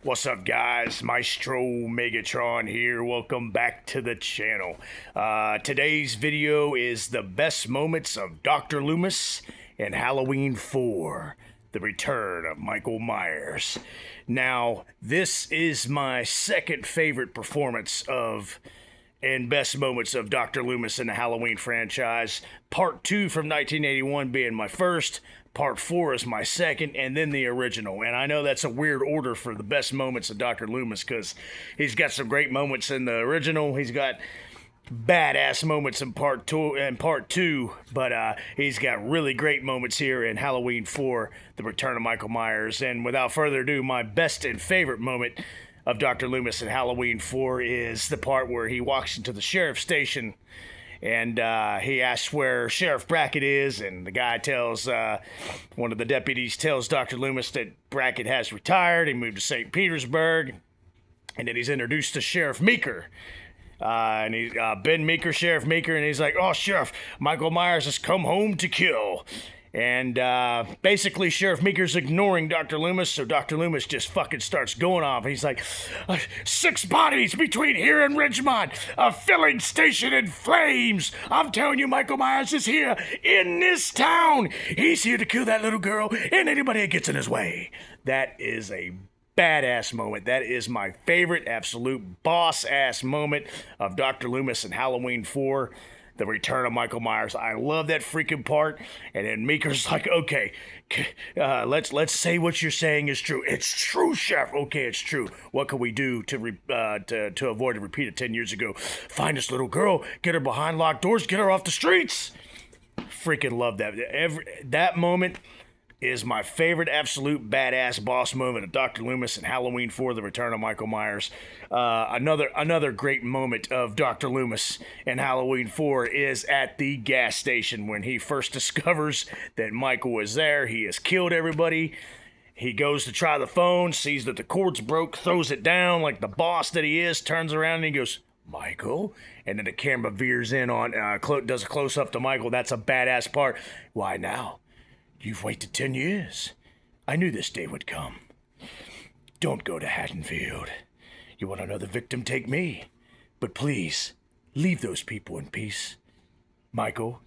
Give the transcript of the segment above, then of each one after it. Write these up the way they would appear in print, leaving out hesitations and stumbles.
What's up, guys? Maestro Megatron here. Welcome back to the channel. Today's video is the best moments of Dr. Loomis in Halloween 4, The Return of Michael Myers. Now, this is my second favorite performance of and best moments of Dr. Loomis in the Halloween franchise. Part 2 from 1981 being my first. Part 4 is my second, and then the original. And I know that's a weird order for the best moments of Dr. Loomis because he's got some great moments in the original. He's got badass moments in part two, but he's got really great moments here in Halloween 4, The Return of Michael Myers. And without further ado, my best and favorite moment of Dr. Loomis in Halloween 4 is the part where he walks into the sheriff's station and he asks where Sheriff Brackett is, and the guy tells, one of the deputies tells Dr. Loomis that Brackett has retired. He moved to St. Petersburg, and then he's introduced to Sheriff Meeker. And he's Ben Meeker, Sheriff Meeker, and he's like, "Oh, Sheriff, Michael Myers has come home to kill." And basically, Sheriff Meeker's ignoring Dr. Loomis, so Dr. Loomis just fucking starts going off. He's like, 6 bodies between here and Ridgemont, a filling station in flames. I'm telling you, Michael Myers is here in this town. He's here to kill that little girl and anybody that gets in his way. That is a badass moment. That is my favorite absolute boss-ass moment of Dr. Loomis in Halloween 4. The Return of Michael Myers. I love that freaking part. And then Meeker's like, "Okay, let's say what you're saying is true." "It's true, Sheriff." "Okay, it's true. What can we do to avoid a repeat of 10 years ago?" "Find this little girl, get her behind locked doors, get her off the streets." Freaking love that. That moment is my favorite absolute badass boss moment of Dr. Loomis in Halloween 4, The Return of Michael Myers. Another great moment of Dr. Loomis in Halloween 4 is at the gas station when he first discovers that Michael was there. He has killed everybody. He goes to try the phone, sees that the cord's broke, throws it down like the boss that he is, turns around and he goes, "Michael?" And then the camera veers in on, does a close-up to Michael. That's a badass part. "Why now? You've waited 10 years. I knew this day would come. Don't go to Haddonfield. You want another victim? Take me. But please, leave those people in peace. Michael,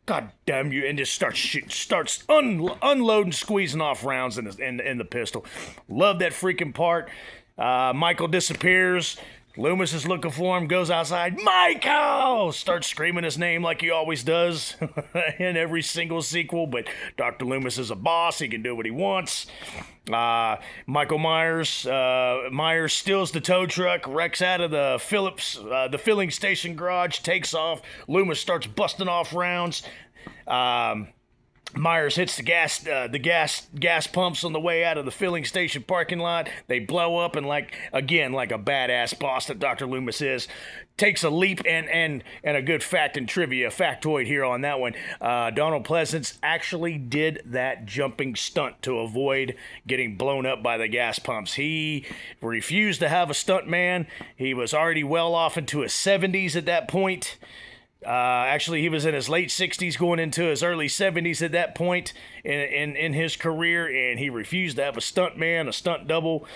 God damn you," and just starts unloading, squeezing off rounds in the pistol. Love that freaking part. Michael disappears. Loomis is looking for him, goes outside. "Michael!" Starts screaming his name like he always does in every single sequel, but Dr. Loomis is a boss. He can do what he wants. Michael Myers steals the tow truck, wrecks out of the filling station garage, takes off. Loomis starts busting off rounds. Myers hits the gas pumps on the way out of the filling station parking lot. They blow up, and like a badass boss that Dr. Loomis is, takes a leap. And a good fact and trivia factoid here on that one: Donald Pleasance actually did that jumping stunt to avoid getting blown up by the gas pumps. He refused to have a stunt man. He was already well off into his 70s at that point. Actually, he was in his late 60s going into his early 70s at that point in his career, and he refused to have a stunt man, a stunt double,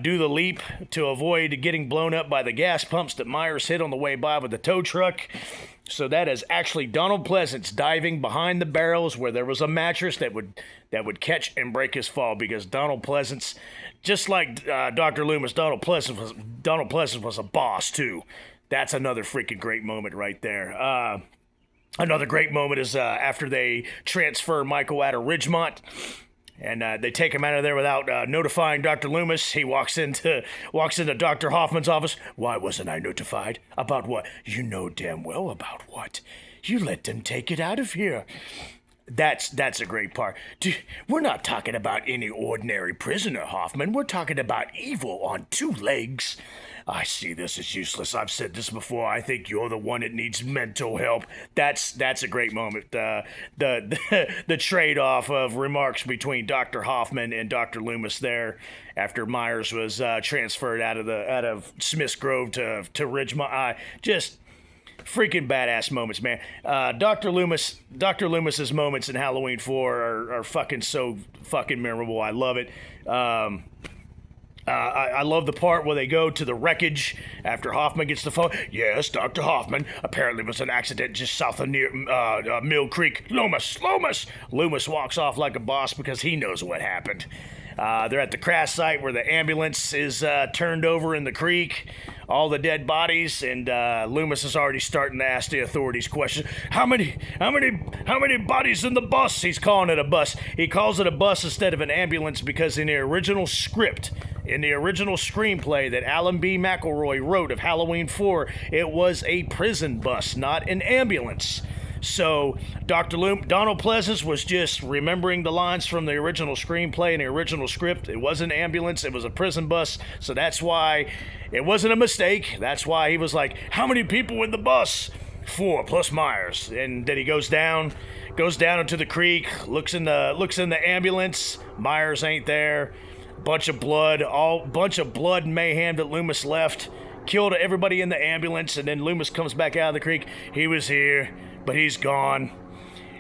do the leap to avoid getting blown up by the gas pumps that Myers hit on the way by with the tow truck. So that is actually Donald Pleasance diving behind the barrels where there was a mattress that would catch and break his fall, because Donald Pleasance, just like Dr. Loomis, Donald Pleasance was a boss too. That's another freaking great moment right there. Another great moment is after they transfer Michael out of Ridgemont, and they take him out of there without notifying Dr. Loomis. He walks into Dr. Hoffman's office. "Why wasn't I notified? About what?" "You know damn well about what. You let them take it out of here." That's a great part. We're not talking about any ordinary prisoner, Hoffman. We're talking about evil on 2 legs. "I see this as useless. I've said this before. I think you're the one that needs mental help." That's a great moment. The trade-off of remarks between Dr. Hoffman and Dr. Loomis there after Myers was transferred out of Smith's Grove to Ridgemont. Just freaking badass moments, man. Dr. Loomis's moments in Halloween 4 are fucking so fucking memorable. I love it. I love the part where they go to the wreckage after Hoffman gets the phone. Yes, Dr. Hoffman. Apparently it was an accident just south of near Mill Creek. Loomis. Loomis walks off like a boss because he knows what happened. They're at the crash site where the ambulance is turned over in the creek. All the dead bodies, and Loomis is already starting to ask the authorities questions. How many bodies in the bus? He's calling it a bus. He calls it a bus instead of an ambulance because in the original script, in the original screenplay that Alan B. McElroy wrote of Halloween 4, it was a prison bus, not an ambulance. So Donald Pleasance was just remembering the lines from the original screenplay and the original script. It wasn't an ambulance, it was a prison bus. So that's why it wasn't a mistake. That's why he was like, how many people in the bus? 4 plus Myers. And then he goes down into the creek, looks in the ambulance. Myers ain't there. Bunch of blood and mayhem that Loomis left. Killed everybody in the ambulance, and then Loomis comes back out of the creek. He was here, but he's gone.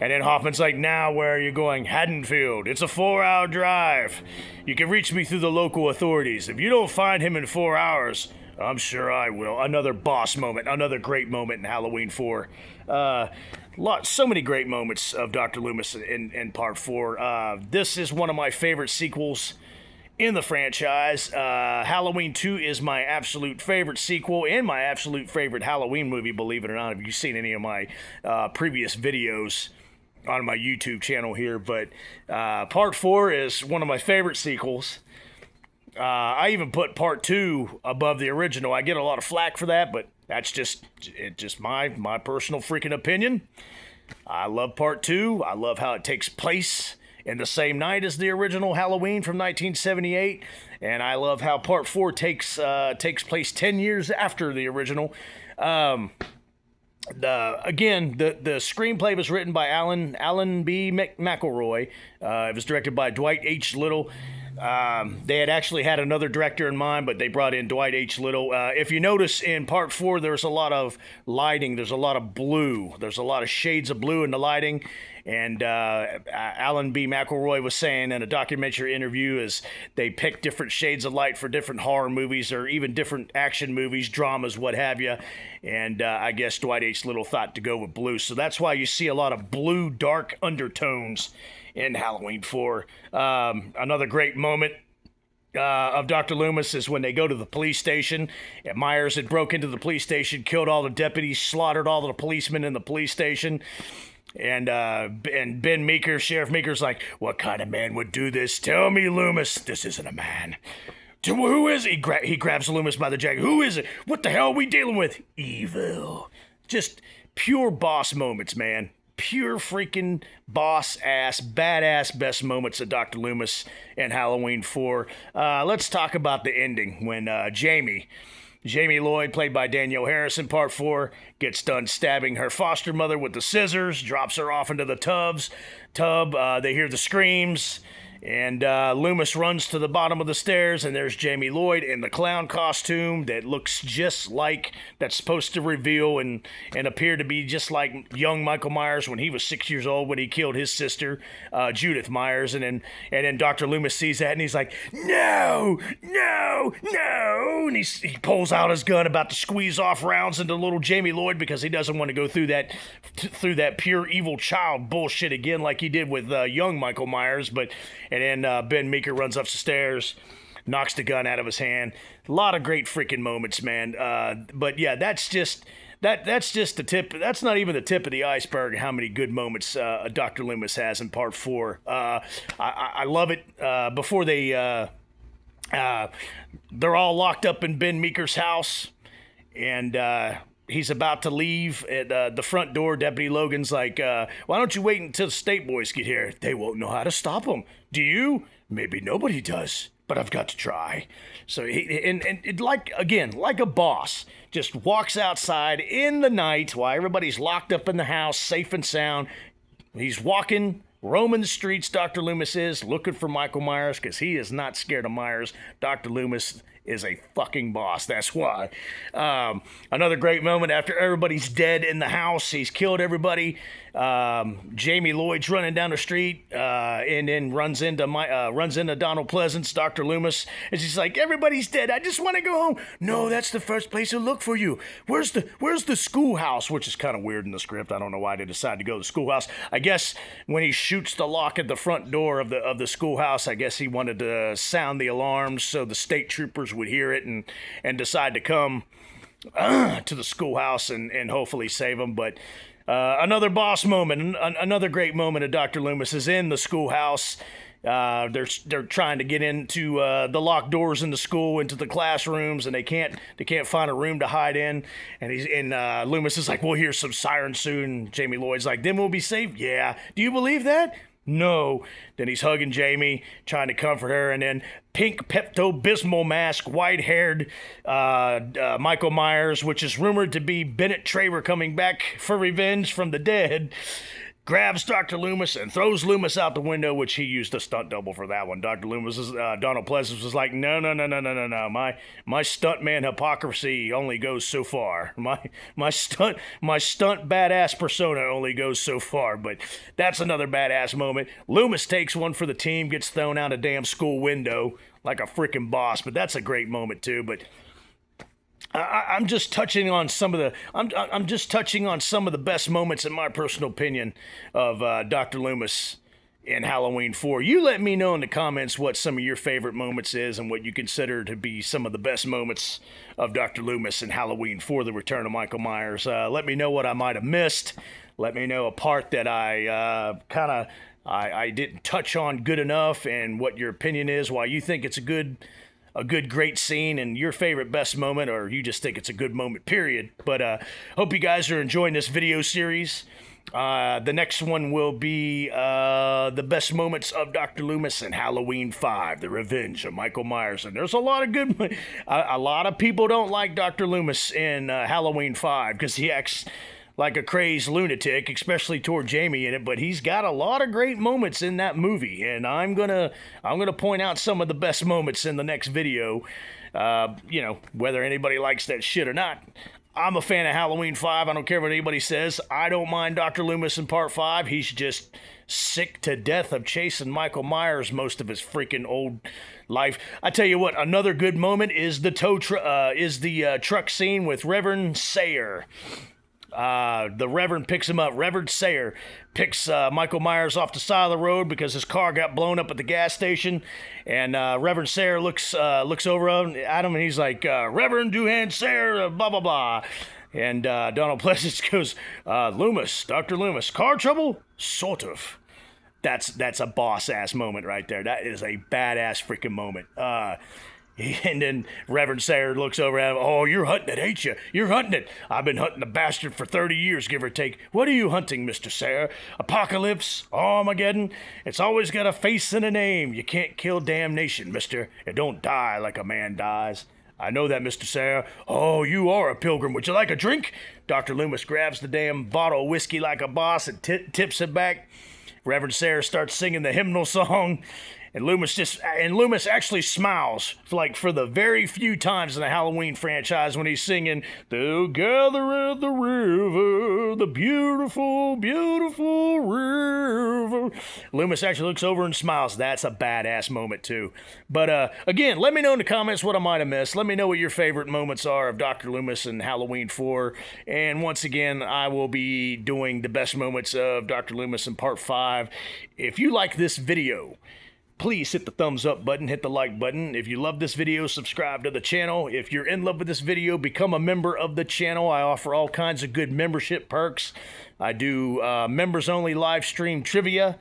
And then Hoffman's like, now where are you going? Haddonfield. It's a 4-hour drive. You can reach me through the local authorities. If you don't find him in 4 hours, I'm sure I will. Another boss moment, another great moment in Halloween 4. So many great moments of Dr. Loomis in Part 4. This is one of my favorite sequels in the franchise. Halloween 2 is my absolute favorite sequel and my absolute favorite Halloween movie, believe it or not, if you've seen any of my previous videos on my YouTube channel here. But Part 4 is one of my favorite sequels. I even put Part 2 above the original. I get a lot of flack for that, but that's just my personal freaking opinion. I love Part 2. I love how it takes place in the same night as the original Halloween from 1978, and I love how Part 4 takes place 10 years after the original. The screenplay was written by Alan B. McElroy. It was directed by Dwight H. Little. They had actually had another director in mind, but they brought in Dwight H. Little. If you notice in Part 4, there's a lot of lighting. There's a lot of blue. There's a lot of shades of blue in the lighting. And Alan B. McElroy was saying in a documentary interview is they pick different shades of light for different horror movies or even different action movies, dramas, what have you. And I guess Dwight H. Little thought to go with blue. So that's why you see a lot of blue, dark undertones in Halloween 4. Another great moment of Dr. Loomis is when they go to the police station. And Myers had broke into the police station, killed all the deputies, slaughtered all the policemen in the police station. And Ben Meeker, Sheriff Meeker's like, what kind of man would do this? Tell me, Loomis, this isn't a man. Who is it? He grabs Loomis by the jacket. Who is it? What the hell are we dealing with? Evil. Just pure boss moments, man. Pure freaking boss-ass, badass best moments of Dr. Loomis in Halloween 4. Let's talk about the ending when Jamie Lloyd, played by Danielle Harris in Part 4, gets done stabbing her foster mother with the scissors, drops her off into the tub. They hear the screams, and Loomis runs to the bottom of the stairs, and there's Jamie Lloyd in the clown costume that looks just like, that's supposed to reveal and appear to be just like young Michael Myers when he was 6 years old when he killed his sister, Judith Myers. And then Dr. Loomis sees that, and he's like, no! And he pulls out his gun about to squeeze off rounds into little Jamie Lloyd because he doesn't want to go through that pure evil child bullshit again like he did with young Michael Myers. And then Ben Meeker runs up the stairs, knocks the gun out of his hand. A lot of great freaking moments, man. But yeah, that's just the tip. That's not even the tip of the iceberg. How many good moments Dr. Loomis has in Part 4. I love it. Before they're all locked up in Ben Meeker's house, and he's about to leave at the front door. Deputy Logan's like, why don't you wait until the state boys get here? They won't know how to stop them. Do you? Maybe nobody does, but I've got to try. So he like a boss, just walks outside in the night while everybody's locked up in the house, safe and sound. He's roaming the streets, Dr. Loomis is, looking for Michael Myers because he is not scared of Myers. Dr. Loomis is a fucking boss. That's why. Another great moment after everybody's dead in the house. He's killed everybody. Jamie Lloyd's running down the street and then runs into Donald Pleasance, Dr. Loomis, and she's like, "Everybody's dead. I just want to go home." "No, that's the first place to look for you. Where's the schoolhouse?" Which is kind of weird in the script. I don't know why they decided to go to the schoolhouse. I guess when he shoots the lock at the front door of the schoolhouse, I guess he wanted to sound the alarms so the state troopers would hear it and decide to come to the schoolhouse and hopefully save him. But another boss moment, another great moment of Dr. Loomis is in the schoolhouse. They're trying to get into the locked doors in the school, into the classrooms, and they can't find a room to hide in. And Loomis is like, "We'll hear some sirens soon." Jamie Lloyd's like, "Then we'll be safe." "Yeah." "Do you believe that?" "No." Then he's hugging Jamie, trying to comfort her, and then pink Pepto-Bismol mask, white-haired Michael Myers, which is rumored to be Bennett Traver coming back for revenge from the dead, grabs Dr. Loomis and throws Loomis out the window, which he used a stunt double for that one. Dr. Loomis, Donald Pleasance was like, no. My stuntman hypocrisy only goes so far. My stunt badass persona only goes so far. But that's another badass moment. Loomis takes one for the team, gets thrown out a damn school window like a freaking boss. But that's a great moment too. But I'm just touching on some of the best moments, in my personal opinion, of Dr. Loomis in Halloween 4. You let me know in the comments what some of your favorite moments is and what you consider to be some of the best moments of Dr. Loomis in Halloween 4: The Return of Michael Myers. Let me know what I might have missed. Let me know a part that I didn't touch on good enough, and what your opinion is, why you think it's a good, great scene and your favorite best moment, or you just think it's a good moment, period. But hope you guys are enjoying this video series. The next one will be the best moments of Dr. Loomis in Halloween 5, The Revenge of Michael Myers. And there's a lot of good... a lot of people don't like Dr. Loomis in Halloween 5 because he acts like a crazed lunatic, especially toward Jamie in it, but he's got a lot of great moments in that movie, and I'm gonna point out some of the best moments in the next video. Whether anybody likes that shit or not. I'm a fan of Halloween 5. I don't care what anybody says. I don't mind Dr. Loomis in Part 5. He's just sick to death of chasing Michael Myers most of his freaking old life. I tell you what, another good moment is the truck scene with Reverend Sayer. The Reverend picks him up. Reverend Sayer picks Michael Myers off the side of the road because his car got blown up at the gas station. And Reverend Sayer looks over at him and he's like, "Reverend Duhan Sayer, blah, blah, blah." And Donald Pleasance goes, "Loomis, Dr. Loomis, car trouble?" "Sort of." That's a boss-ass moment right there. That is a badass freaking moment. And then Reverend Sayer looks over at him. "Oh, you're hunting it, ain't you? You're hunting it. I've been hunting the bastard for 30 years, give or take. What are you hunting, Mr. Sayer? Apocalypse? Armageddon? It's always got a face and a name. You can't kill damnation, mister. It don't die like a man dies." "I know that, Mr. Sayer." "Oh, you are a pilgrim. Would you like a drink?" Dr. Loomis grabs the damn bottle of whiskey like a boss and tips it back. Reverend Sayer starts singing the hymnal song. And Loomis actually smiles for the very few times in the Halloween franchise when he's singing, "Together at the river, the beautiful, beautiful river." Loomis actually looks over and smiles. That's a badass moment too. But again, let me know in the comments what I might have missed. Let me know what your favorite moments are of Dr. Loomis in Halloween 4. And once again, I will be doing the best moments of Dr. Loomis in Part 5. If you like this video, please hit the thumbs up button, hit the like button. If you love this video, subscribe to the channel. If you're in love with this video, become a member of the channel. I offer all kinds of good membership perks. I do members-only live stream trivia.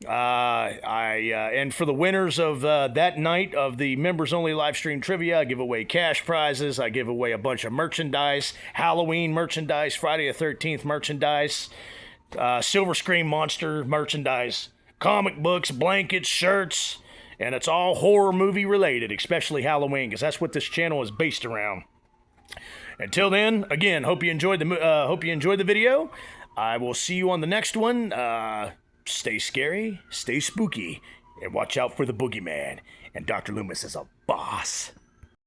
And for the winners of that night of the members-only live stream trivia, I give away cash prizes. I give away a bunch of merchandise, Halloween merchandise, Friday the 13th merchandise, Silver Screen Monster merchandise, comic books, blankets, shirts, and it's all horror movie related, especially Halloween, because that's what this channel is based around. Until then, again, hope you enjoyed the video. I will see you on the next one. Stay scary, stay spooky, and watch out for the boogeyman. And Dr. Loomis is a boss.